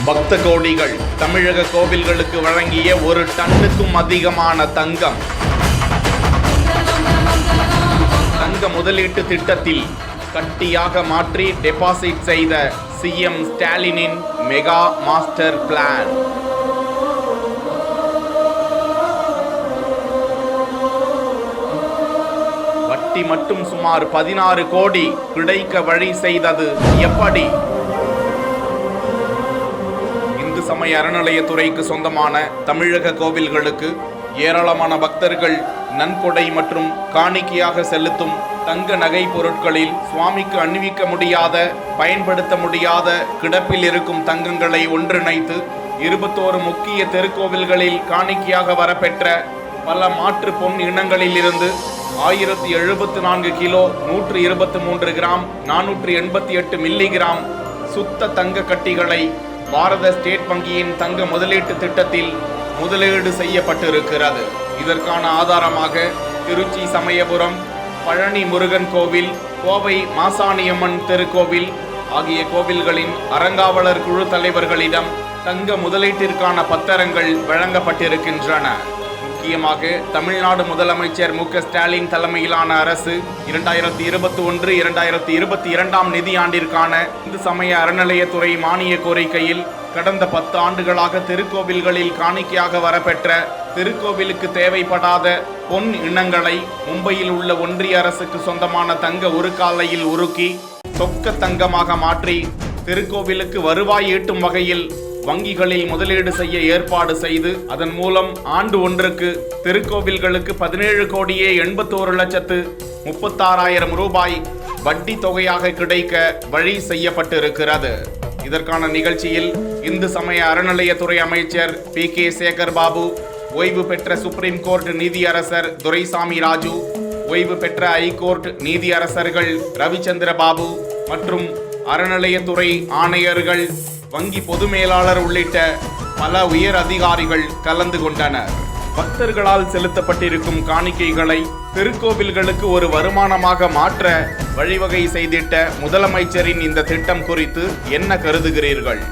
பக்த கோடிகள் தமிழக கோவில்களுக்கு வழங்கிய 1 டன்னுக்கும் அதிகமான தங்கம். தங்க முதலீட்டு திட்டத்தில் கட்டியாக மாற்றி டெபாசிட் செய்த சிஎம் ஸ்டாலினின் மெகா மாஸ்டர் பிளான். வட்டி மட்டும் சுமார் 16 கோடி கிடைக்க வழி செய்தது எப்படி? இந்து சமய அறநிலையத்துறைக்கு சொந்தமான தமிழக கோவில்களுக்கு ஏராளமான பக்தர்கள் நன்கொடை மற்றும் காணிக்கையாக செலுத்தும் தங்க நகை பொருட்களில் சுவாமிக்கு அணிவிக்க முடியாத, பயன்படுத்த முடியாத கிடப்பில் இருக்கும் தங்கங்களை ஒன்றிணைத்து 21 முக்கிய திருக்கோவில்களில் காணிக்கையாக வரப்பெற்ற பல மாற்று பொன் இனங்களில் இருந்து 1074 கிலோ, 123 கிராம், 488 மில்லிகிராம் சுத்த தங்க கட்டிகளை பாரத ஸ்டேட் வங்கியின் தங்க முதலீட்டு திட்டத்தில் முதலீடு செய்யப்பட்டிருக்கிறது. இதற்கான ஆதாரமாக திருச்சி சமயபுரம், பழனி முருகன் கோவில், கோவை மாசாணியம்மன் திருக்கோவில் ஆகிய கோவில்களின் அறங்காவலர் குழு தலைவர்களிடம் தங்க முதலீட்டிற்கான பத்திரங்கள் வழங்கப்பட்டிருக்கின்றன. முக்கியமாக தமிழ்நாடு முதலமைச்சர் மு.க. ஸ்டாலின் தலைமையிலான அரசு 2021-2022 நிதியாண்டிற்கான இந்து சமய அறநிலையத்துறை மானிய கோரிக்கையில் கடந்த 10 ஆண்டுகளாக திருக்கோவில்களில் காணிக்கையாக வரப்பெற்ற திருக்கோவிலுக்கு தேவைப்படாத பொன் இனங்களை மும்பையில் உள்ள ஒன்றிய அரசுக்கு சொந்தமான தங்க உருக்காலையில் உருக்கி சொக்க தங்கமாக மாற்றி திருக்கோவிலுக்கு வருவாய் ஈட்டும் வகையில் வங்கிகளில் முதலீடு செய்ய ஏற்பாடு செய்து அதன் மூலம் ஆண்டு ஒன்றுக்கு திருக்கோவில்களுக்கு 17,81,36,000 ரூபாய் வட்டி தொகையாக கிடைக்க வழி செய்யப்பட்டிருக்கிறது. இதற்கான நிகழ்ச்சியில் இந்து சமய அறநிலையத்துறை அமைச்சர் பி.கே. சேகர் பாபு, ஓய்வு பெற்ற சுப்ரீம் கோர்ட் நீதியரசர் துரைசாமி ராஜு, ஓய்வு பெற்ற ஐகோர்ட் நீதியரசர்கள் ரவிச்சந்திர பாபு மற்றும் அறநிலையத்துறை ஆணையர்கள், வங்கி பொது மேலாளர் உள்ளிட்ட பல உயர் அதிகாரிகள் கலந்து கொண்டனர். பக்தர்களால் செலுத்தப்பட்டிருக்கும் காணிக்கைகளை திருக்கோவில்களுக்கு ஒரு வருமானமாக மாற்ற வழிவகை செய்திட்ட முதலமைச்சரின் இந்த திட்டம் குறித்து என்ன கருதுகிறீர்கள்?